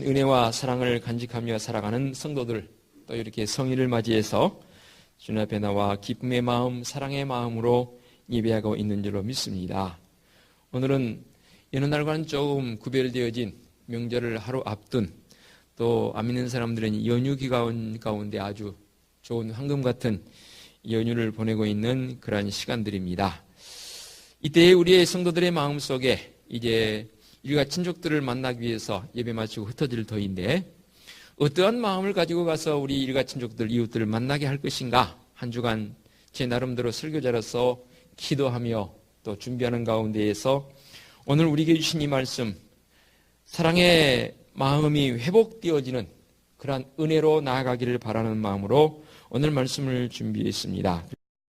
은혜와 사랑을 간직하며 살아가는 성도들, 또 이렇게 성일을 맞이해서 주님 앞에 나와 기쁨의 마음, 사랑의 마음으로 예배하고 있는 줄로 믿습니다. 오늘은 여느 날과는 조금 구별되어진 명절을 하루 앞둔, 또 안 믿는 사람들은 연휴 기간 가운데 아주 좋은 황금 같은 연휴를 보내고 있는 그러한 시간들입니다. 이때 우리의 성도들의 마음속에 이제 일가 친족들을 만나기 위해서 예배 마치고 흩어질 터인데, 어떠한 마음을 가지고 가서 우리 일가 친족들, 이웃들을 만나게 할 것인가, 한 주간 제 나름대로 설교자로서 기도하며 또 준비하는 가운데에서 오늘 우리에게 주신 이 말씀, 사랑의 마음이 회복되어지는 그러한 은혜로 나아가기를 바라는 마음으로 오늘 말씀을 준비했습니다.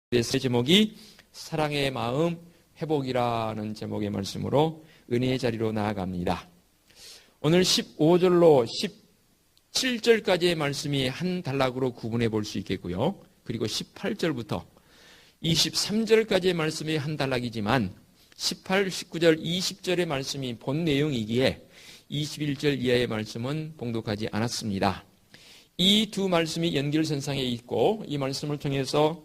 그래서 제목이 사랑의 마음 회복이라는 제목의 말씀으로 은혜의 자리로 나아갑니다. 오늘 15절로 17절까지의 말씀이 한 단락으로 구분해 볼 수 있겠고요. 그리고 18절부터 23절까지의 말씀이 한 단락이지만 18, 19절, 20절의 말씀이 본 내용이기에 21절 이하의 말씀은 봉독하지 않았습니다. 이 두 말씀이 연결선상에 있고, 이 말씀을 통해서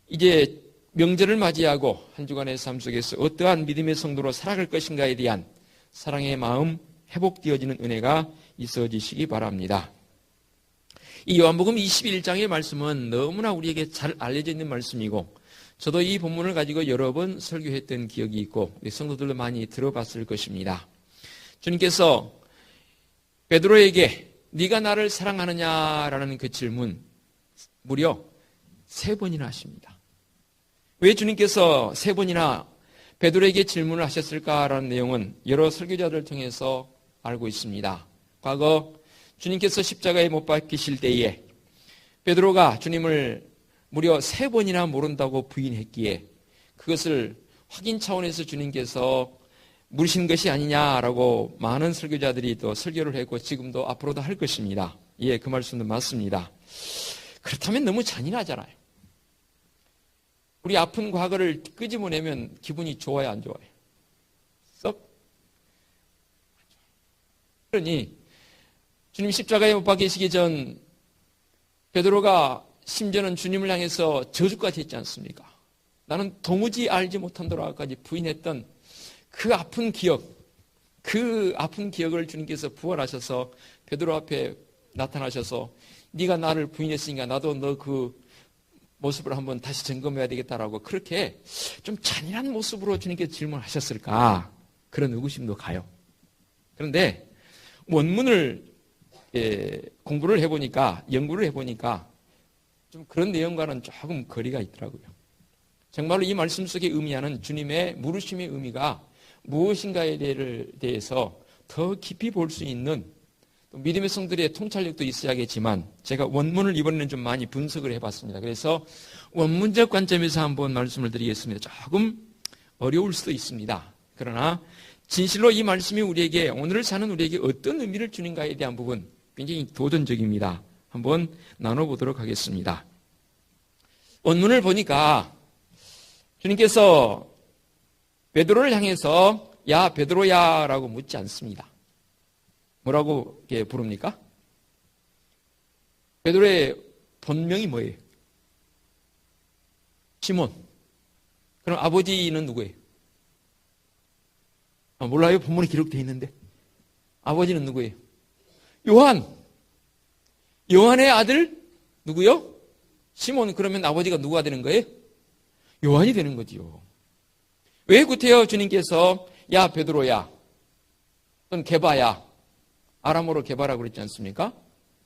이제 명절을 맞이하고 한 주간의 삶 속에서 어떠한 믿음의 성도로 살아갈 것인가에 대한 사랑의 마음 회복되어지는 은혜가 있어지시기 바랍니다. 이 요한복음 21장의 말씀은 너무나 우리에게 잘 알려져 있는 말씀이고, 저도 이 본문을 가지고 여러 번 설교했던 기억이 있고 우리 성도들도 많이 들어봤을 것입니다. 주님께서 베드로에게 네가 나를 사랑하느냐라는 그 질문 무려 3번이나 하십니다. 왜 주님께서 3번이나 베드로에게 질문을 하셨을까라는 내용은 여러 설교자들을 통해서 알고 있습니다. 과거 주님께서 십자가에 못 박히실 때에 베드로가 주님을 무려 3번이나 모른다고 부인했기에 그것을 확인 차원에서 주님께서 물으신 것이 아니냐라고 많은 설교자들이 또 설교를 했고 지금도 앞으로도 할 것입니다. 예, 그 말씀도 맞습니다. 그렇다면 너무 잔인하잖아요. 우리 아픈 과거를 끄집어내면 기분이 좋아요, 안 좋아요? 썩? 그러니 주님 십자가에 못 박히시기 전 베드로가 심지어는 주님을 향해서 저주까지 했지 않습니까? 나는 도무지 알지 못한다라고까지 부인했던 그 아픈 기억, 그 아픈 기억을 주님께서 부활하셔서 베드로 앞에 나타나셔서 네가 나를 부인했으니까 나도 너 그 모습을 한번 다시 점검해야 되겠다라고 그렇게 좀 잔인한 모습으로 주님께서 질문하셨을까? 그런 의구심도 가요. 그런데 원문을 공부를 해보니까, 연구를 해보니까 좀 그런 내용과는 조금 거리가 있더라고요. 정말로 이 말씀 속에 의미하는 주님의 물으심의 의미가 무엇인가에 대해서 더 깊이 볼 수 있는 믿음의 성들의 통찰력도 있어야겠지만 제가 원문을 이번에는 좀 많이 분석을 해봤습니다. 그래서 원문적 관점에서 한번 말씀을 드리겠습니다. 조금 어려울 수도 있습니다. 그러나 진실로 이 말씀이 우리에게, 오늘을 사는 우리에게 어떤 의미를 주는가에 대한 부분 굉장히 도전적입니다. 한번 나눠보도록 하겠습니다. 원문을 보니까 주님께서 베드로를 향해서 야 베드로야 라고 묻지 않습니다. 뭐라고 부릅니까? 베드로의 본명이 뭐예요? 시몬. 그럼 아버지는 누구예요? 몰라요? 본문에 기록되어 있는데. 아버지는 누구예요? 요한. 요한의 아들 누구요? 시몬. 그러면 아버지가 누가 되는 거예요? 요한이 되는 거지요. 왜 구태여 주님께서 야 베드로야 또는 게바야, 아람어로 게바라고 그랬지 않습니까?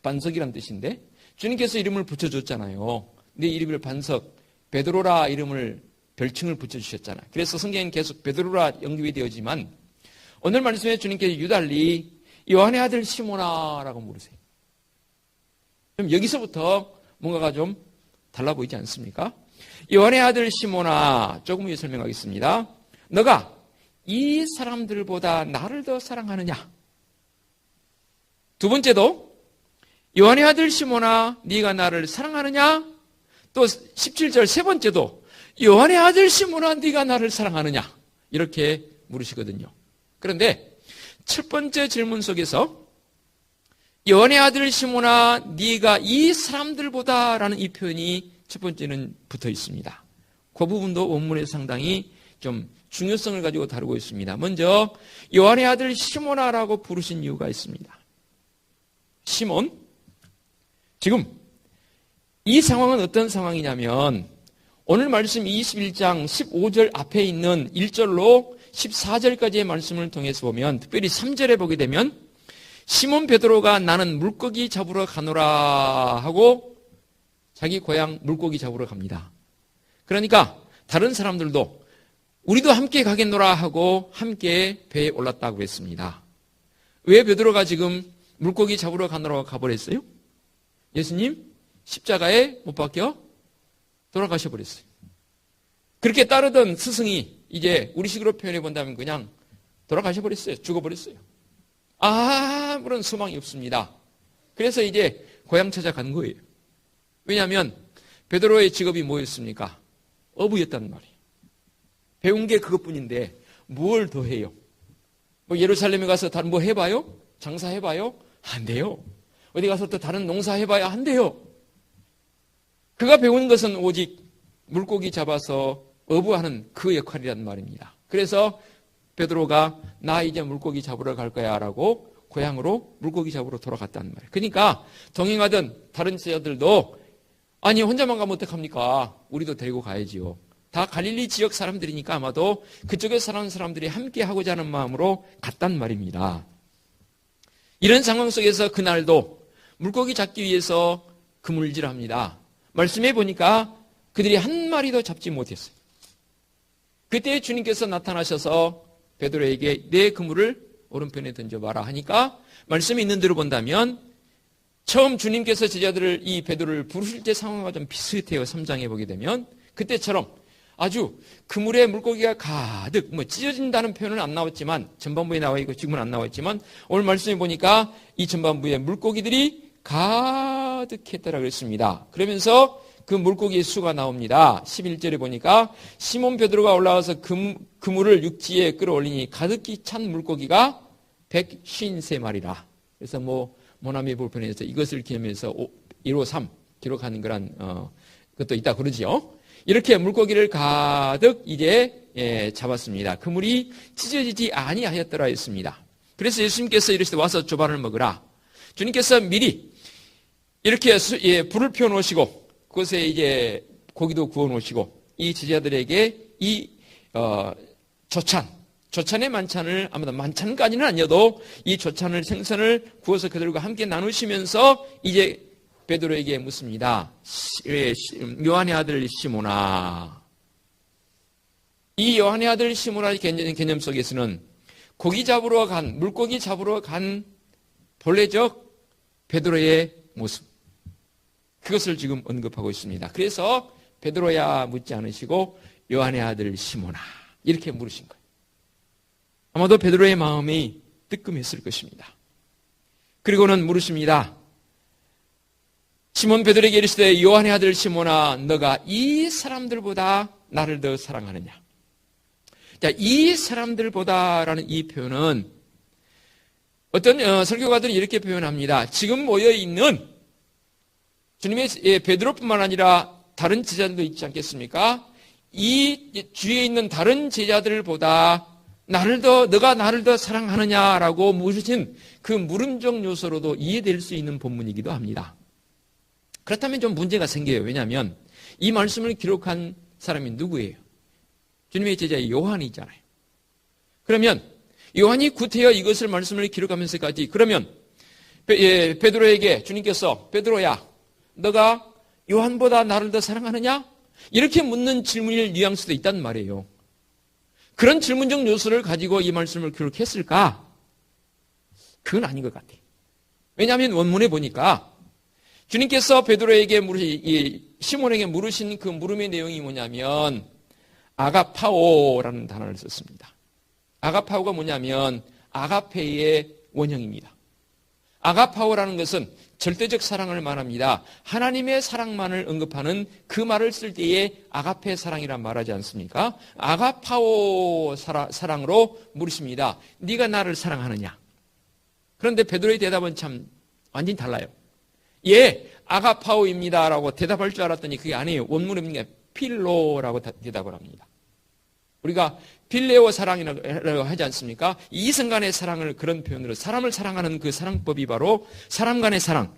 반석이란 뜻인데 주님께서 이름을 붙여줬잖아요. 네 이름을 반석, 베드로라 이름을 별칭을 붙여주셨잖아요. 그래서 성경에는 계속 베드로라 연결이 되어지만 오늘 말씀에 주님께서 유달리 요한의 아들 시몬아라고 물으세요. 그럼 여기서부터 뭔가가 좀 달라 보이지 않습니까? 요한의 아들 시몬아, 조금 위에 설명하겠습니다. 너가 이 사람들보다 나를 더 사랑하느냐? 두 번째도 요한의 아들 시몬아, 네가 나를 사랑하느냐? 또 17절 세 번째도 요한의 아들 시몬아, 네가 나를 사랑하느냐? 이렇게 물으시거든요. 그런데 첫 번째 질문 속에서 요한의 아들 시몬아, 네가 이 사람들보다라는 이 표현이 첫 번째는 붙어 있습니다. 그 부분도 원문에 상당히 좀 중요성을 가지고 다루고 있습니다. 먼저 요한의 아들 시몬아라고 부르신 이유가 있습니다. 시몬, 지금 이 상황은 어떤 상황이냐면 오늘 말씀 21장 15절 앞에 있는 1절로 14절까지의 말씀을 통해서 보면, 특별히 3절에 보게 되면 시몬 베드로가 나는 물고기 잡으러 가노라 하고 자기 고향 물고기 잡으러 갑니다. 그러니까 다른 사람들도 우리도 함께 가겠노라 하고 함께 배에 올랐다고 했습니다. 왜 베드로가 지금 물고기 잡으러 가노라 가버렸어요? 예수님 십자가에 못 박혀 돌아가셔 버렸어요. 그렇게 따르던 스승이 이제 우리식으로 표현해 본다면 그냥 돌아가셔 버렸어요. 죽어버렸어요. 아무런 소망이 없습니다. 그래서 이제 고향 찾아간 거예요. 왜냐하면 베드로의 직업이 뭐였습니까? 어부였단 말이에요. 배운 게 그것뿐인데 뭘 더 해요? 뭐 예루살렘에 가서 다른 뭐 해봐요? 장사해봐요? 안 돼요. 어디 가서 또 다른 농사 해봐야 안 돼요. 그가 배운 것은 오직 물고기 잡아서 어부하는 그 역할이란 말입니다. 그래서 베드로가 나 이제 물고기 잡으러 갈 거야 라고 고향으로 물고기 잡으러 돌아갔다는 말이에요. 그러니까 동행하던 다른 제자들도 아니 혼자만 가면 어떡합니까? 우리도 데리고 가야지요. 다 갈릴리 지역 사람들이니까 아마도 그쪽에 사는 사람들이 함께 하고자 하는 마음으로 갔단 말입니다. 이런 상황 속에서 그날도 물고기 잡기 위해서 그물질합니다. 말씀해 보니까 그들이 한 마리도 잡지 못했어요. 그때 주님께서 나타나셔서 베드로에게 내 그물을 오른편에 던져봐라 하니까 말씀이 있는 대로 본다면 처음 주님께서 제자들을 이 베드로를 부르실 때 상황과 좀 비슷해요. 3장에 보게 되면 그때처럼 아주 그물에 물고기가 가득 찢어진다는 표현은 안 나왔지만 전반부에 나와 있고 지금은 안 나와 있지만 오늘 말씀해 보니까 이 전반부에 물고기들이 가득했다라고 그랬습니다. 그러면서 그 물고기의 수가 나옵니다. 11절에 보니까 시몬 베드로가 올라와서 그물을 육지에 끌어올리니 가득히 찬 물고기가 153마리라. 그래서 모나미 볼펜에서 이것을 기념해서 153 기록하는 그런 것도 있다 그러지요. 이렇게 물고기를 가득 이제 잡았습니다. 그물이 찢어지지 아니하였더라 했습니다. 그래서 예수님께서 이르시되 와서 조반을 먹으라. 주님께서 미리 이렇게 불을 피워 놓으시고 그곳에 이제 고기도 구워 놓으시고 이 제자들에게 이 조찬의 만찬을 아마도 만찬까지는 아니어도 이 조찬을 생선을 구워서 그들과 함께 나누시면서 이제 베드로에게 묻습니다. 요한의 아들 시몬아. 이 요한의 아들 시몬아의 개념 속에서는 물고기 잡으러 간 본래적 베드로의 모습. 그것을 지금 언급하고 있습니다. 그래서 베드로야 묻지 않으시고 요한의 아들 시몬아 이렇게 물으신 거예요. 아마도 베드로의 마음이 뜨끔했을 것입니다. 그리고는 물으십니다. 시몬 베드로에게 이르시되 요한의 아들 시몬아 너가 이 사람들보다 나를 더 사랑하느냐. 자, 이 사람들보다라는 이 표현은 어떤 설교가들이 이렇게 표현합니다. 지금 모여있는 주님의 베드로뿐만 아니라 다른 제자들도 있지 않겠습니까? 이 주위에 있는 다른 제자들보다 너가 나를 더 사랑하느냐라고 물으신 그 물음적 요소로도 이해될 수 있는 본문이기도 합니다. 그렇다면 좀 문제가 생겨요. 왜냐하면 이 말씀을 기록한 사람이 누구예요? 주님의 제자 요한이잖아요. 그러면 요한이 구태여 이것을 말씀을 기록하면서까지 그러면 베드로에게 주님께서 베드로야 너가 요한보다 나를 더 사랑하느냐? 이렇게 묻는 질문일 뉘앙스도 있단 말이에요. 그런 질문적 요소를 가지고 이 말씀을 기록했을까? 그건 아닌 것 같아요. 왜냐하면 원문에 보니까 주님께서 베드로에게 시몬에게 물으신 그 물음의 내용이 뭐냐면 아가파오라는 단어를 썼습니다. 아가파오가 뭐냐면 아가페의 원형입니다. 아가파오라는 것은 절대적 사랑을 말합니다. 하나님의 사랑만을 언급하는 그 말을 쓸 때에 아가페 사랑이란 말하지 않습니까? 아가파오 사랑으로 물으십니다. 네가 나를 사랑하느냐? 그런데 베드로의 대답은 참 완전히 달라요. 예, 아가파오입니다라고 대답할 줄 알았더니 그게 아니에요. 원문은 필로라고 대답을 합니다. 우리가 필레오 사랑이라고 하지 않습니까? 이성 간의 사랑을 그런 표현으로 사람을 사랑하는 그 사랑법이 바로 사람 간의 사랑,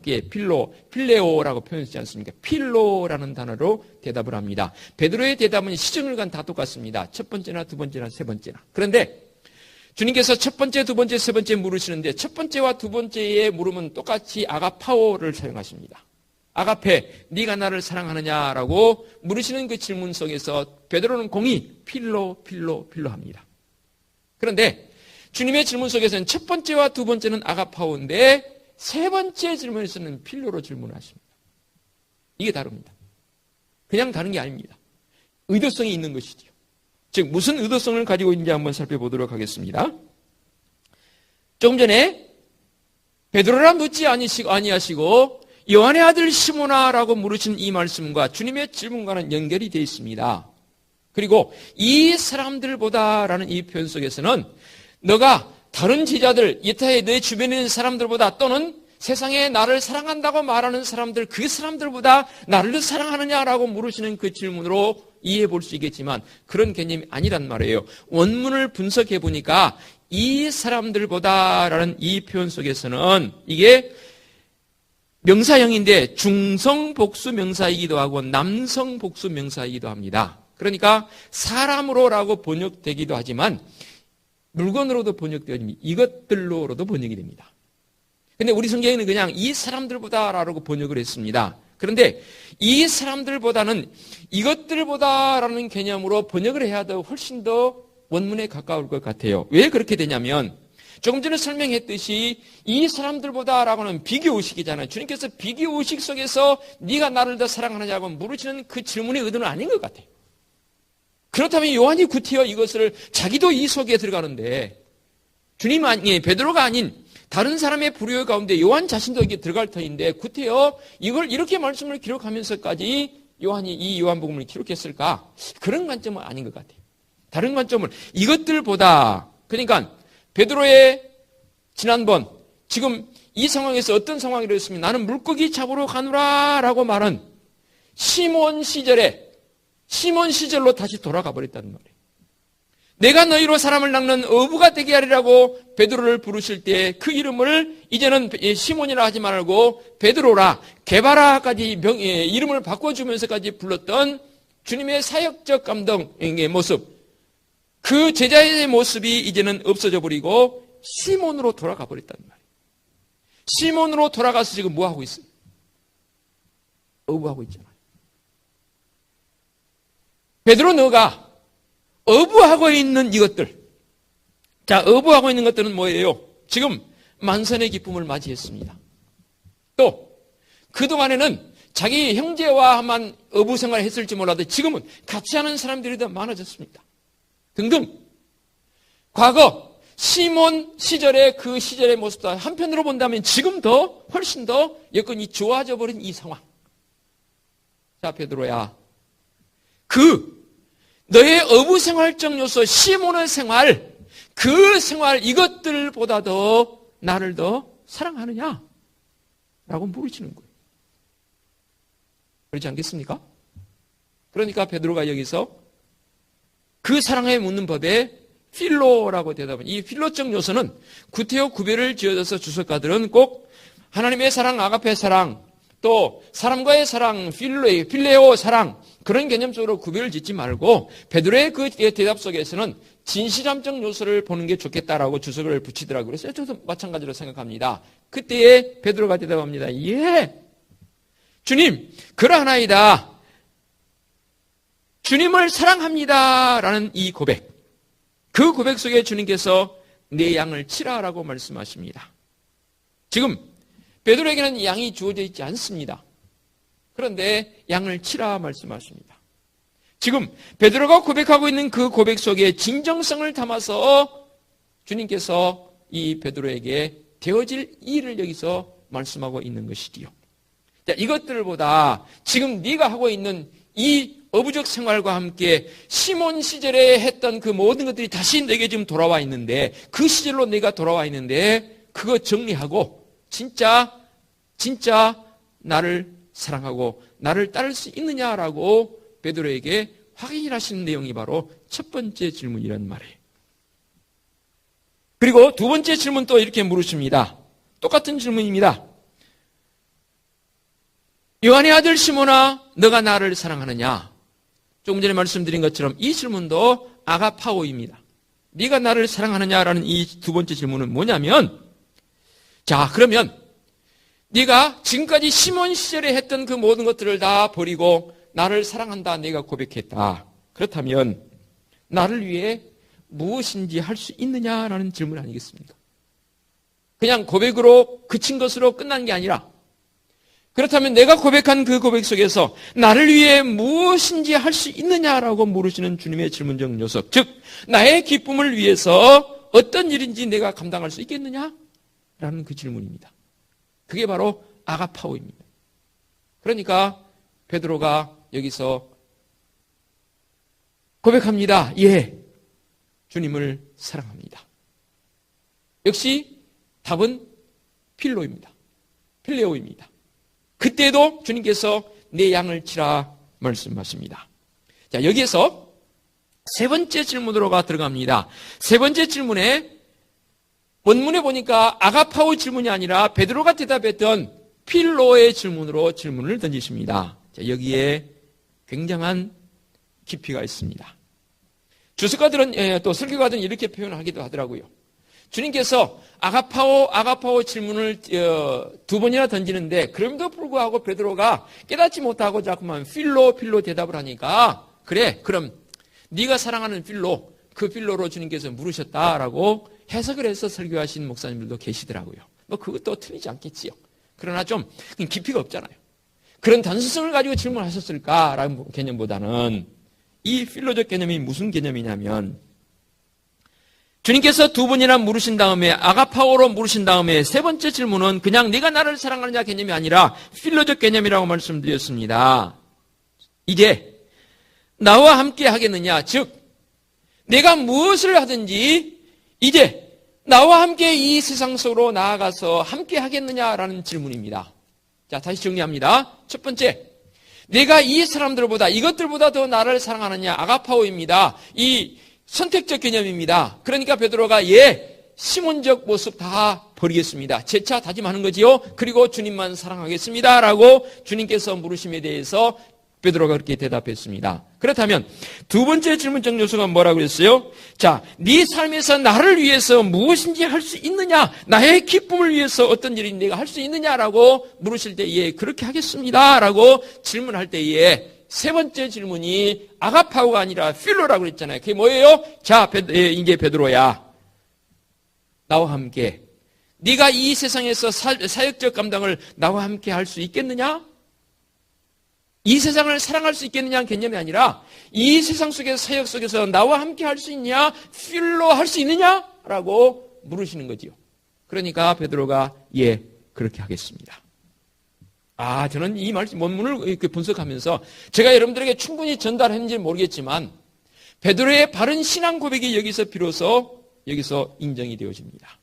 필레오라고 표현하지 않습니까? 필로라는 단어로 대답을 합니다. 베드로의 대답은 시정을간 다 똑같습니다. 첫 번째나 두 번째나 세 번째나. 그런데 주님께서 첫 번째, 두 번째, 세 번째 물으시는데 첫 번째와 두 번째의 물음은 똑같이 아가파오를 사용하십니다. 아가페, 네가 나를 사랑하느냐라고 물으시는 그 질문 속에서 베드로는 공이 필로 합니다. 그런데 주님의 질문 속에서는 첫 번째와 두 번째는 아가파오인데 세 번째 질문에서는 필로로 질문하십니다. 이게 다릅니다. 그냥 다른 게 아닙니다. 의도성이 있는 것이죠. 즉 무슨 의도성을 가지고 있는지 한번 살펴보도록 하겠습니다. 조금 전에 베드로라 묻지 아니하시고 요한의 아들 시몬아라고 물으신 이 말씀과 주님의 질문과는 연결이 되어 있습니다. 그리고 이 사람들보다라는 이 표현 속에서는 너가 다른 제자들, 이타의 내 주변에 있는 사람들보다 또는 세상에 나를 사랑한다고 말하는 사람들, 그 사람들보다 나를 더 사랑하느냐라고 물으시는 그 질문으로 이해해 볼 수 있겠지만 그런 개념이 아니란 말이에요. 원문을 분석해 보니까 이 사람들보다라는 이 표현 속에서는 이게 명사형인데 중성 복수 명사이기도 하고 남성 복수 명사이기도 합니다. 그러니까 사람으로라고 번역되기도 하지만 물건으로도 번역되어집니다. 이것들로도 번역이 됩니다. 근데 우리 성경에는 그냥 이 사람들보다라고 번역을 했습니다. 그런데 이 사람들보다는 이것들보다라는 개념으로 번역을 해야 더 훨씬 더 원문에 가까울 것 같아요. 왜 그렇게 되냐면 조금 전에 설명했듯이 이 사람들보다라고는 비교의식이잖아요. 주님께서 비교의식 속에서 네가 나를 더 사랑하느냐고 물으시는 그 질문의 의도는 아닌 것 같아요. 그렇다면 요한이 구태여 이것을 자기도 이 속에 들어가는데 주님 아니 베드로가 아닌 다른 사람의 불효 가운데 요한 자신도 이게 들어갈 터인데 구태여 이걸 이렇게 말씀을 기록하면서까지 요한이 이 요한복음을 기록했을까? 그런 관점은 아닌 것 같아요. 다른 관점은 이것들보다 그러니까 베드로의 지난번 지금 이 상황에서 어떤 상황이 되었으면 나는 물고기 잡으러 가노라라고 말한 시몬 시절로 다시 돌아가 버렸다는 말이에요. 내가 너희로 사람을 낚는 어부가 되게 하리라고 베드로를 부르실 때 그 이름을 이제는 시몬이라 하지 말고 베드로라 게바라까지 이름을 바꿔주면서까지 불렀던 주님의 사역적 감동의 모습, 그 제자의 모습이 이제는 없어져 버리고 시몬으로 돌아가 버렸단 말이에요. 시몬으로 돌아가서 지금 뭐 하고 있어요? 어부하고 있잖아요. 베드로 너가 어부하고 있는 이것들. 자, 어부하고 있는 것들은 뭐예요? 지금 만선의 기쁨을 맞이했습니다. 또 그동안에는 자기 형제와만 어부 생활을 했을지 몰라도 지금은 같이 하는 사람들이 더 많아졌습니다. 등등. 과거 시몬 시절의 그 시절의 모습도 한편으로 본다면 지금 더 훨씬 더 여건이 좋아져 버린 이 상황. 자, 베드로야. 너의 어부 생활적 요소 시몬의 생활, 그 생활 이것들보다도 나를 더 사랑하느냐? 라고 물으시는 거예요. 그렇지 않겠습니까? 그러니까 베드로가 여기서 그 사랑에 묻는 법에 필로라고 대답은 이 필로적 요소는 구태여 구별을 지어서 주석가들은 꼭 하나님의 사랑, 아가페 사랑, 또 사람과의 사랑, 필레오 사랑 그런 개념적으로 구별을 짓지 말고 베드로의 그 대답 속에서는 진실함적 요소를 보는 게 좋겠다라고 주석을 붙이더라고요. 그래서 저도 마찬가지로 생각합니다. 그때에 베드로가 대답합니다. 예, 주님 그러하나이다. 주님을 사랑합니다라는 이 고백, 그 고백 속에 주님께서 내 양을 치라라고 말씀하십니다. 지금 베드로에게는 양이 주어져 있지 않습니다. 그런데 양을 치라 말씀하십니다. 지금 베드로가 고백하고 있는 그 고백 속에 진정성을 담아서 주님께서 이 베드로에게 되어질 일을 여기서 말씀하고 있는 것이지요. 자, 이것들보다 지금 네가 하고 있는 이 어부적 생활과 함께 시몬 시절에 했던 그 모든 것들이 다시 내게 지금 돌아와 있는데 그 시절로 내가 돌아와 있는데 그거 정리하고 진짜 진짜 나를 사랑하고 나를 따를 수 있느냐라고 베드로에게 확인하시는 내용이 바로 첫 번째 질문이란 말이에요. 그리고 두 번째 질문 또 이렇게 물으십니다. 똑같은 질문입니다. 요한의 아들 시몬아, 너가 나를 사랑하느냐? 조금 전에 말씀드린 것처럼 이 질문도 아가파오입니다. 네가 나를 사랑하느냐라는 이 두 번째 질문은 뭐냐면, 자, 그러면 네가 지금까지 시몬 시절에 했던 그 모든 것들을 다 버리고 나를 사랑한다, 내가 고백했다. 그렇다면 나를 위해 무엇인지 할 수 있느냐라는 질문 아니겠습니까? 그냥 고백으로 그친 것으로 끝난 게 아니라, 그렇다면 내가 고백한 그 고백 속에서 나를 위해 무엇인지 할 수 있느냐라고 물으시는 주님의 질문적 녀석, 즉 나의 기쁨을 위해서 어떤 일인지 내가 감당할 수 있겠느냐? 라는 그 질문입니다. 그게 바로 아가파오입니다. 그러니까 베드로가 여기서 고백합니다. 예, 주님을 사랑합니다. 역시 답은 필로입니다. 필레오입니다. 그때도 주님께서 내 양을 치라 말씀하십니다. 자, 여기에서 세 번째 질문으로가 들어갑니다. 세 번째 질문에 원문에 보니까 아가파오 질문이 아니라 베드로가 대답했던 필로의 질문으로 질문을 던지십니다. 자, 여기에 굉장한 깊이가 있습니다. 주석가들은 또 설교가들은 이렇게 표현하기도 하더라고요. 주님께서 아가파오 질문을 두 번이나 던지는데 그럼에도 불구하고 베드로가 깨닫지 못하고 자꾸만 필로 대답을 하니까, 그래, 그럼 네가 사랑하는 필로, 그 필로로 주님께서 물으셨다라고 해석을 해서 설교하신 목사님들도 계시더라고요. 뭐 그것도 틀리지 않겠지요. 그러나 좀 깊이가 없잖아요. 그런 단순성을 가지고 질문하셨을까라는 개념보다는 이 필로적 개념이 무슨 개념이냐면, 주님께서 두 번이나 물으신 다음에 아가파오로 물으신 다음에 세 번째 질문은 그냥 네가 나를 사랑하느냐 개념이 아니라 필로적 개념이라고 말씀드렸습니다. 이제 나와 함께 하겠느냐, 즉 내가 무엇을 하든지 이제 나와 함께 이 세상 속으로 나아가서 함께 하겠느냐라는 질문입니다. 자, 다시 정리합니다. 첫 번째, 내가 이 사람들보다, 이것들보다 더 나를 사랑하느냐, 아가파오입니다. 이 선택적 개념입니다. 그러니까 베드로가 예, 시몬적 모습 다 버리겠습니다. 재차 다짐하는 거지요. 그리고 주님만 사랑하겠습니다 라고 주님께서 물으심에 대해서 베드로가 그렇게 대답했습니다. 그렇다면 두 번째 질문적 요소가 뭐라고 했어요? 자, 네 삶에서 나를 위해서 무엇인지 할 수 있느냐, 나의 기쁨을 위해서 어떤 일이 내가 할 수 있느냐라고 물으실 때 예, 그렇게 하겠습니다 라고 질문할 때에 세 번째 질문이 아가파오가 아니라 필로라고 그랬잖아요. 그게 뭐예요? 자, 이제 베드로야, 나와 함께 네가 이 세상에서 사역적 감당을 나와 함께 할 수 있겠느냐? 이 세상을 사랑할 수 있겠느냐는 개념이 아니라 이 세상 속에서 사역 속에서 나와 함께 할 수 있냐? 필로 할 수 있느냐? 라고 물으시는 거지요. 그러니까 베드로가 예, 그렇게 하겠습니다. 저는 이 말씀 원문을 이렇게 분석하면서 제가 여러분들에게 충분히 전달했는지 모르겠지만 베드로의 바른 신앙 고백이 여기서 비로소 여기서 인정이 되어집니다.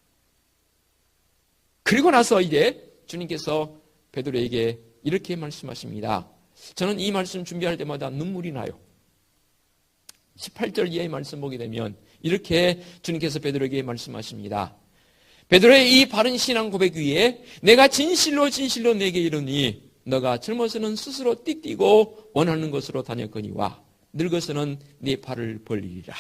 그리고 나서 이제 주님께서 베드로에게 이렇게 말씀하십니다. 저는 이 말씀 준비할 때마다 눈물이 나요. 18절 이하의 말씀 보게 되면 이렇게 주님께서 베드로에게 말씀하십니다. 베드로의 이 바른 신앙 고백 위에 내가 진실로 내게 이르니 너가 젊어서는 스스로 띠띠고 원하는 것으로 다녔거니와 늙어서는 네 팔을 벌리리라.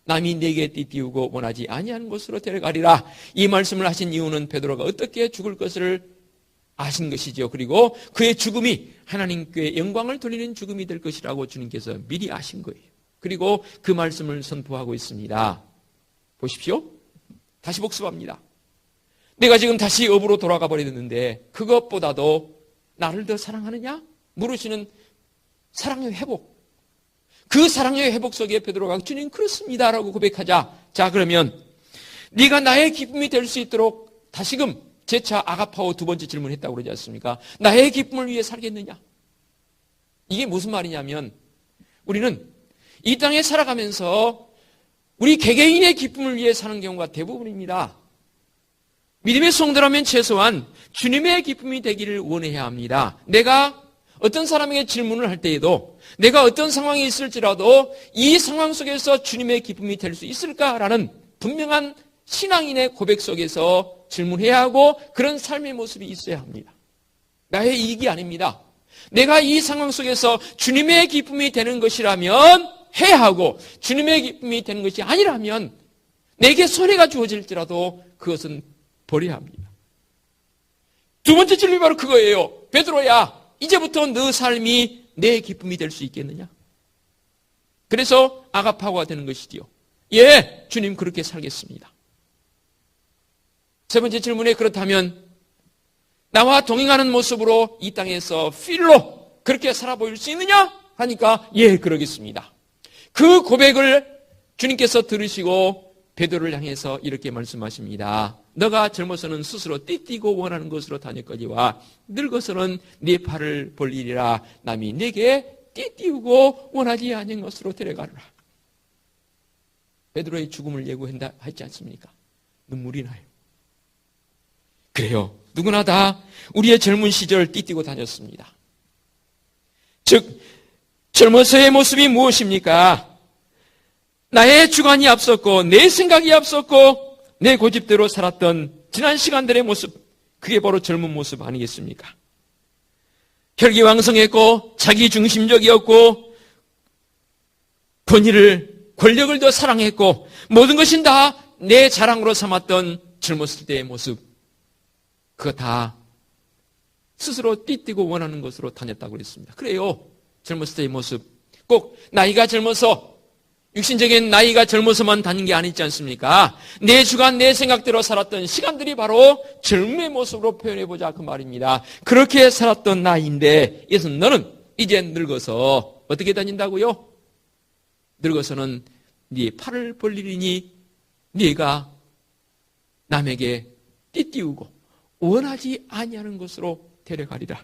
남이 내게 띠띠우고 원하지 아니하는 곳으로 데려가리라. 이 말씀을 하신 이유는 베드로가 어떻게 죽을 것을 아신 것이죠. 그리고 그의 죽음이 하나님께 영광을 돌리는 죽음이 될 것이라고 주님께서 미리 아신 거예요. 그리고 그 말씀을 선포하고 있습니다. 보십시오. 다시 복습합니다. 내가 지금 다시 업으로 돌아가 버렸는데 그것보다도 나를 더 사랑하느냐? 물으시는 사랑의 회복. 그 사랑의 회복 속에 베드로가 주님 그렇습니다라고 고백하자. 자, 그러면 네가 나의 기쁨이 될 수 있도록 다시금 재차 아가파오 두 번째 질문했다고 그러지 않습니까? 나의 기쁨을 위해 살겠느냐? 이게 무슨 말이냐면 우리는 이 땅에 살아가면서 우리 개개인의 기쁨을 위해 사는 경우가 대부분입니다. 믿음의 성도라면 최소한 주님의 기쁨이 되기를 원해야 합니다. 내가 어떤 사람에게 질문을 할 때에도 내가 어떤 상황에 있을지라도 이 상황 속에서 주님의 기쁨이 될 수 있을까라는 분명한 신앙인의 고백 속에서 질문해야 하고 그런 삶의 모습이 있어야 합니다. 나의 이익이 아닙니다. 내가 이 상황 속에서 주님의 기쁨이 되는 것이라면 해야 하고 주님의 기쁨이 되는 것이 아니라면 내게 손해가 주어질지라도 그것은 버려야 합니다. 두 번째 질문이 바로 그거예요. 베드로야, 이제부터 너 삶이 내 기쁨이 될 수 있겠느냐? 그래서 아가파고가 되는 것이지요. 예, 주님 그렇게 살겠습니다. 세 번째 질문에 그렇다면 나와 동행하는 모습으로 이 땅에서 필로 그렇게 살아 보일 수 있느냐? 하니까 예, 그러겠습니다. 그 고백을 주님께서 들으시고 베드로를 향해서 이렇게 말씀하십니다. 너가 젊어서는 스스로 띠띠고 원하는 것으로 다녔거니와 늙어서는 네 팔을 벌리리라. 남이 내게 띠띠우고 원하지 않은 것으로 데려가라. 베드로의 죽음을 예고한다 했지 않습니까? 눈물이 나요. 그래요. 누구나 다 우리의 젊은 시절 띠띠고 다녔습니다. 즉 젊어서의 모습이 무엇입니까? 나의 주관이 앞섰고 내 생각이 앞섰고 내 고집대로 살았던 지난 시간들의 모습, 그게 바로 젊은 모습 아니겠습니까? 혈기왕성했고 자기중심적이었고 권력을 더 사랑했고 모든 것이 다 내 자랑으로 삼았던 젊었을 때의 모습, 그거 다 스스로 띠띠고 원하는 것으로 다녔다고 그랬습니다. 그래요. 젊었을 때의 모습, 꼭 나이가 젊어서 육신적인 나이가 젊어서만 다닌 게 아니지 않습니까? 내 주관, 내 생각대로 살았던 시간들이 바로 젊음의 모습으로 표현해보자 그 말입니다. 그렇게 살았던 나이인데 그래서 너는 이제 늙어서 어떻게 다닌다고요? 늙어서는 네 팔을 벌리리니 네가 남에게 띠띠우고 원하지 아니하는 것으로 데려가리라.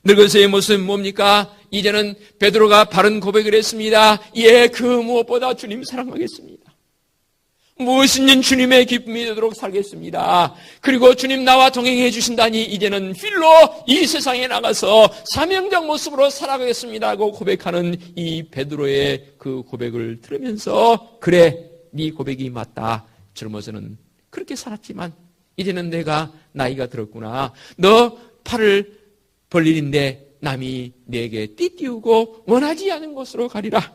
늙어서의 모습은 뭡니까? 이제는 베드로가 바른 고백을 했습니다. 예, 그 무엇보다 주님 사랑하겠습니다. 무엇이든 주님의 기쁨이 되도록 살겠습니다. 그리고 주님 나와 동행해 주신다니 이제는 필로 이 세상에 나가서 사명적 모습으로 살아가겠습니다라고 고백하는 이 베드로의 그 고백을 들으면서 그래, 네 고백이 맞다. 젊어서는 그렇게 살았지만 이제는 내가 나이가 들었구나. 너 팔을 벌리는데 남이 내게 띠띠우고 원하지 않은 곳으로 가리라.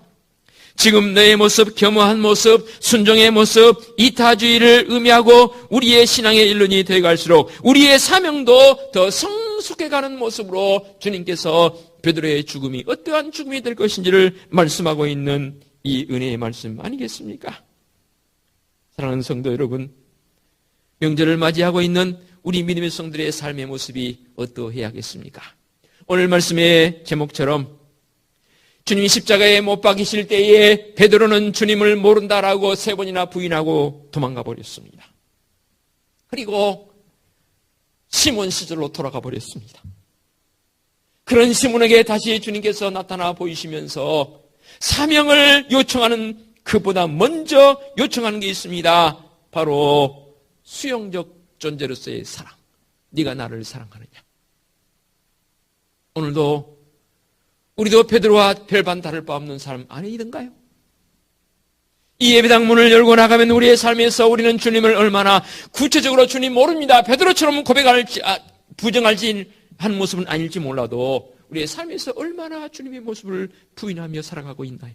지금 너의 모습, 겸허한 모습, 순종의 모습, 이타주의를 의미하고 우리의 신앙의 일론이 되어갈수록 우리의 사명도 더 성숙해가는 모습으로 주님께서 베드로의 죽음이 어떠한 죽음이 될 것인지를 말씀하고 있는 이 은혜의 말씀 아니겠습니까? 사랑하는 성도 여러분, 명절을 맞이하고 있는 우리 믿음의 성들의 삶의 모습이 어떠해야겠습니까? 오늘 말씀의 제목처럼 주님이 십자가에 못 박이실 때에 베드로는 주님을 모른다라고 3번이나 부인하고 도망가 버렸습니다. 그리고 시몬 시절로 돌아가 버렸습니다. 그런 시몬에게 다시 주님께서 나타나 보이시면서 사명을 요청하는 그보다 먼저 요청하는 게 있습니다. 바로 수용적 존재로서의 사랑. 네가 나를 사랑하느냐. 오늘도 우리도 베드로와 별반 다를 바 없는 사람 아니던가요? 이 예배당 문을 열고 나가면 우리의 삶에서 우리는 주님을 얼마나 구체적으로 주님 모릅니다. 베드로처럼 고백할지 부정할지 하는 모습은 아닐지 몰라도 우리의 삶에서 얼마나 주님의 모습을 부인하며 살아가고 있나요?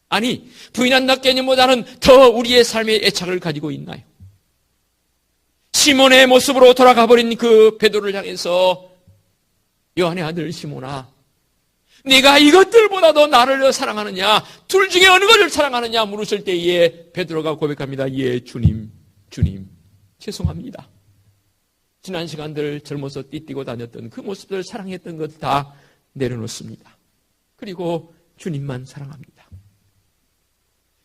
아니, 부인한다 개념보다는 더 우리의 삶의 애착을 가지고 있나요? 시몬의 모습으로 돌아가 버린 그 베드로를 향해서 요한의 아들 시몬아, 네가 이것들보다도 나를 더 사랑하느냐? 둘 중에 어느 것을 사랑하느냐? 물으실 때에 베드로가 고백합니다. 예, 주님, 죄송합니다. 지난 시간들 젊어서 띠띠고 다녔던 그 모습들 사랑했던 것 다 내려놓습니다. 그리고 주님만 사랑합니다.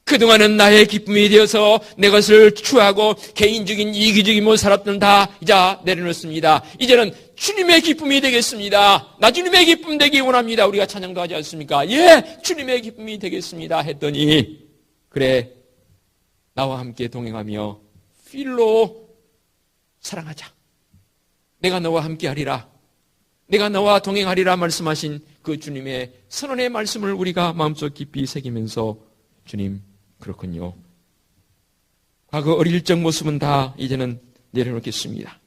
그동안은 나의 기쁨이 되어서 내 것을 추하고 개인적인 이기적인 못 살았던 다 이제 내려놓습니다. 이제는 주님의 기쁨이 되겠습니다. 나 주님의 기쁨 되기 원합니다. 우리가 찬양도 하지 않습니까? 예, 주님의 기쁨이 되겠습니다 했더니 그래, 나와 함께 동행하며 필로 사랑하자. 내가 너와 함께하리라. 내가 너와 동행하리라 말씀하신 그 주님의 선언의 말씀을 우리가 마음속 깊이 새기면서 주님, 그렇군요. 과거 어릴 적 모습은 다 이제는 내려놓겠습니다.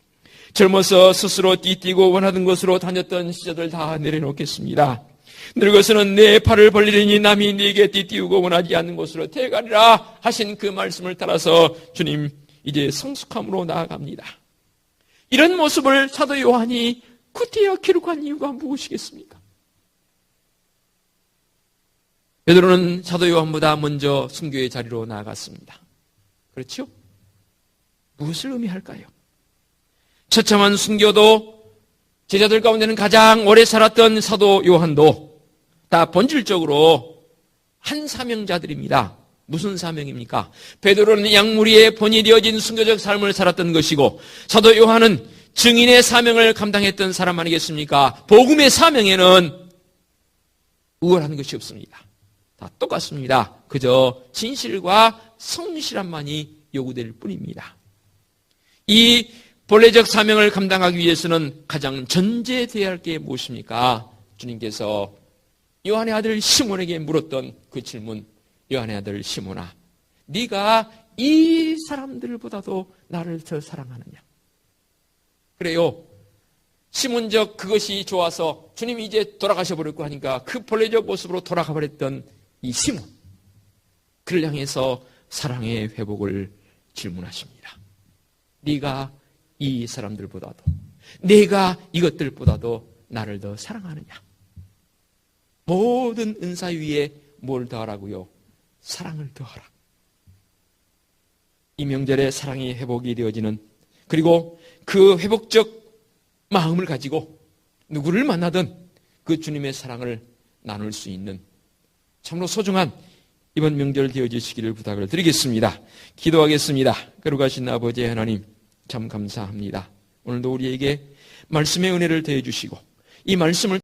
젊어서 스스로 띠뛰고 원하던 곳으로 다녔던 시절들 다 내려놓겠습니다. 늙어서는 내 팔을 벌리려니 남이 네게 띠뛰우고 원하지 않는 곳으로 태가리라 하신 그 말씀을 따라서 주님 이제 성숙함으로 나아갑니다. 이런 모습을 사도 요한이 그때야 기록한 이유가 무엇이겠습니까? 베드로는 사도 요한보다 먼저 순교의 자리로 나아갔습니다. 그렇죠? 무엇을 의미할까요? 처참한 순교도 제자들 가운데는 가장 오래 살았던 사도 요한도 다 본질적으로 한 사명자들입니다. 무슨 사명입니까? 베드로는 양무리의 본이 되어진 순교적 삶을 살았던 것이고 사도 요한은 증인의 사명을 감당했던 사람 아니겠습니까? 복음의 사명에는 우월한 것이 없습니다. 다 똑같습니다. 그저 진실과 성실함만이 요구될 뿐입니다. 이 본래적 사명을 감당하기 위해서는 가장 전제되어야 할 게 무엇입니까? 주님께서 요한의 아들 시몬에게 물었던 그 질문, 요한의 아들 시몬아, 네가 이 사람들보다도 나를 더 사랑하느냐? 그래요. 시몬적 그것이 좋아서 주님이 이제 돌아가셔버렸고 하니까 그 본래적 모습으로 돌아가 버렸던 이 시몬, 그를 향해서 사랑의 회복을 질문하십니다. 네가 이 사람들보다도, 내가 이것들보다도 나를 더 사랑하느냐? 모든 은사 위에 뭘 더하라고요? 사랑을 더하라. 이 명절에 사랑이 회복이 되어지는, 그리고 그 회복적 마음을 가지고 누구를 만나든 그 주님의 사랑을 나눌 수 있는 참으로 소중한 이번 명절 되어지시기를 부탁을 드리겠습니다. 기도하겠습니다. 거룩하신 아버지 하나님, 참 감사합니다. 오늘도 우리에게 말씀의 은혜를 더해 주시고 이 말씀을